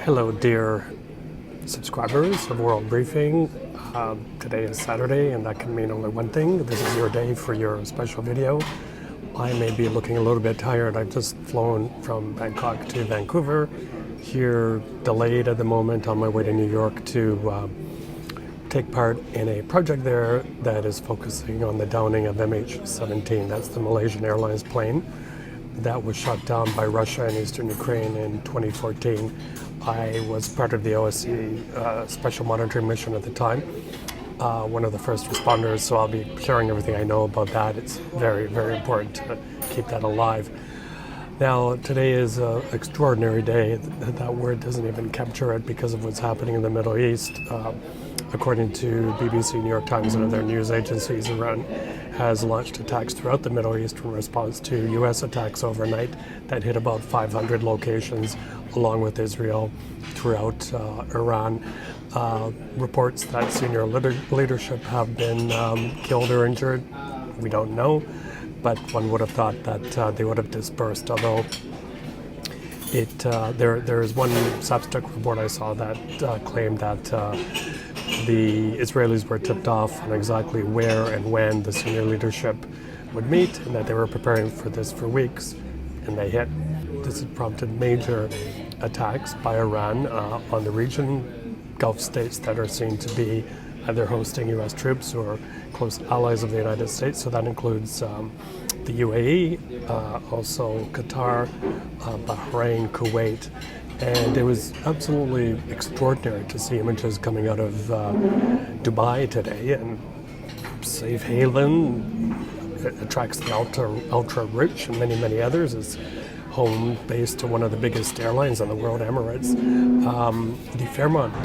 Hello, dear subscribers of World Briefing. Today is Saturday, and that can mean only one thing. This is your day for your special video. I may be looking a little bit tired. I've just flown from Bangkok to Vancouver. Here, delayed at the moment on my way to New York to take part in a project there that is focusing on the downing of MH17. That's the Malaysian Airlines plane that was shot down by Russia in eastern Ukraine in 2014. I was part of the OSCE special monitoring mission at the time, one of the first responders, so I'll be sharing everything I know about that. It's very, very important to keep that alive. Now, today is an extraordinary day. That word doesn't even capture it because of what's happening in the Middle East. According to BBC, New York Times, and other news agencies, Iran has launched attacks throughout the Middle East in response to U.S. attacks overnight that hit about 500 locations, along with Israel, throughout Iran. Reports that senior leadership have been killed or injured, we don't know, but one would have thought that they would have dispersed, although there is one Substack report I saw that claimed that the Israelis were tipped off on exactly where and when the senior leadership would meet, and that they were preparing for this for weeks, and they hit. This has prompted major attacks by Iran on the region, Gulf states that are seen to be either hosting U.S. troops or close allies of the United States. So that includes the UAE, also Qatar, Bahrain, Kuwait. And it was absolutely extraordinary to see images coming out of Dubai today, and safe haven. It attracts the ultra rich and many, many others. It's home base to one of the biggest airlines in the world, Emirates. The Fairmont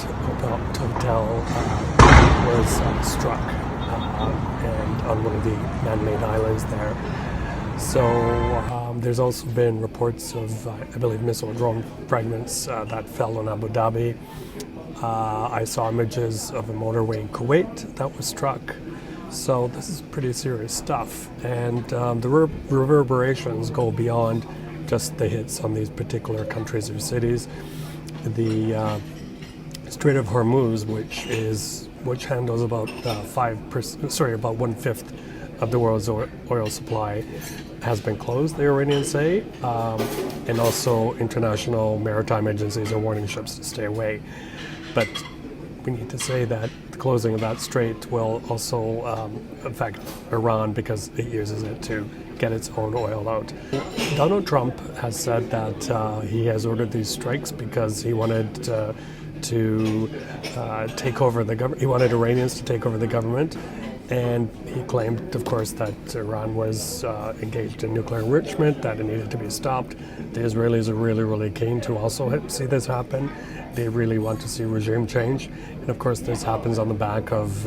Hotel was struck and on one of the man-made islands there. So there's also been reports of, I believe, missile drone fragments that fell in Abu Dhabi. I saw images of a motorway in Kuwait that was struck. So this is pretty serious stuff. And the reverberations go beyond just the hits on these particular countries or cities. The Strait of Hormuz, which handles about 1/5 of the world's oil supply, has been closed, the Iranians say, and also international maritime agencies are warning ships to stay away. But we need to say that the closing of that strait will also affect Iran because it uses it to get its own oil out. Donald Trump has said that he has ordered these strikes because he wanted to take over the government. He wanted Iranians to take over the government. And he claimed, of course, that Iran was engaged in nuclear enrichment, that it needed to be stopped. The Israelis are really, really keen to also see this happen. They really want to see regime change. And of course, this happens on the back of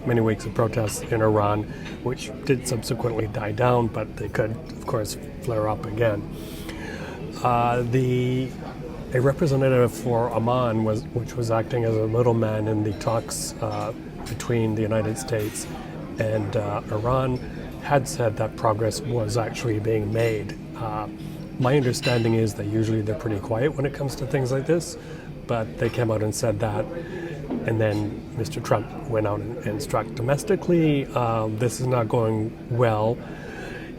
many weeks of protests in Iran, which did subsequently die down, but they could, of course, flare up again. A representative for Oman, which was acting as a middleman in the talks between the United States and Iran, had said that progress was actually being made. My understanding is that usually they're pretty quiet when it comes to things like this, but they came out and said that, and then Mr. Trump went out and struck domestically. This is not going well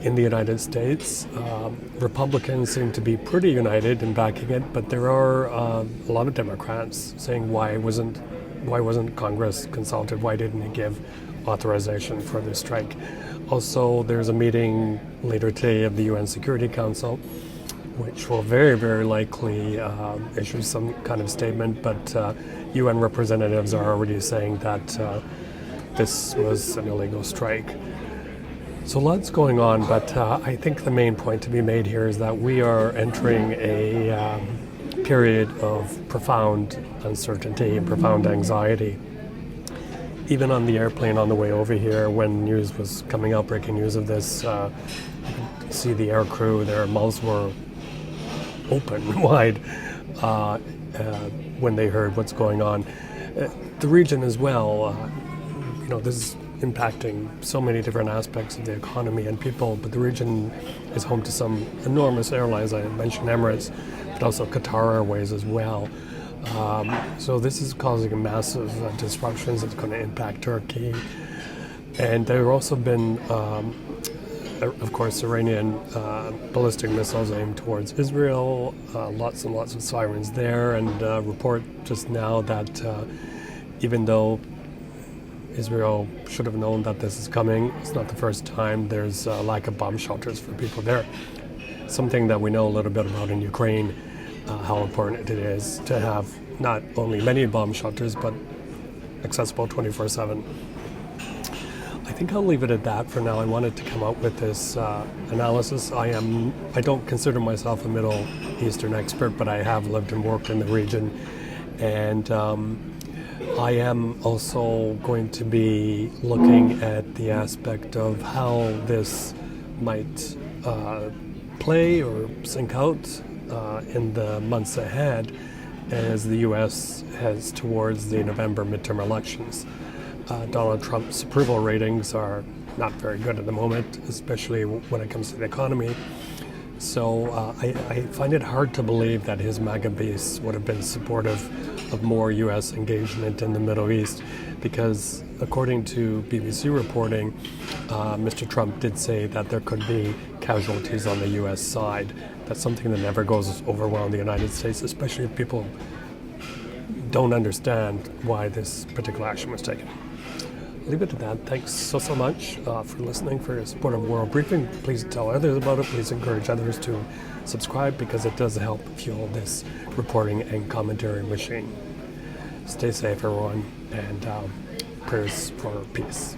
in the United States. Republicans seem to be pretty united in backing it, but there are a lot of Democrats saying why wasn't Congress consulted? Why didn't it give authorization for this strike? Also, there's a meeting later today of the UN Security Council, which will very, very likely issue some kind of statement, but UN representatives are already saying that this was an illegal strike. So lots going on, but I think the main point to be made here is that we are entering a period of profound uncertainty and profound anxiety. Even on the airplane on the way over here, when news was coming out, breaking news of this, you could see the air crew, their mouths were open wide when they heard what's going on. The region as well, this is impacting so many different aspects of the economy and people, but the region is home to some enormous airlines. I mentioned Emirates, but also Qatar Airways as well. So this is causing massive disruptions. It's going to impact Turkey. And there have also been, of course, Iranian ballistic missiles aimed towards Israel, lots and lots of sirens there, and report just now that even though Israel should have known that this is coming, it's not the first time there's a lack of bomb shelters for people there. Something that we know a little bit about in Ukraine, how important it is to have not only many bomb shelters, but accessible 24/7. I think I'll leave it at that for now. I wanted to come up with this analysis. I don't consider myself a Middle Eastern expert, but I have lived and worked in the region, and I am also going to be looking at the aspect of how this might play or sink out in the months ahead as the U.S. heads towards the November midterm elections. Donald Trump's approval ratings are not very good at the moment, especially when it comes to the economy. So I find it hard to believe that his MAGA base would have been supportive of more U.S. engagement in the Middle East, because according to BBC reporting, Mr. Trump did say that there could be casualties on the U.S. side. That's something that never goes over well in the United States, especially if people don't understand why this particular action was taken. Leave it at that. Thanks so much for listening, for your support of World Briefing. Please tell others about it. Please encourage others to subscribe, because it does help fuel this reporting and commentary machine. Stay safe, everyone, and prayers for peace.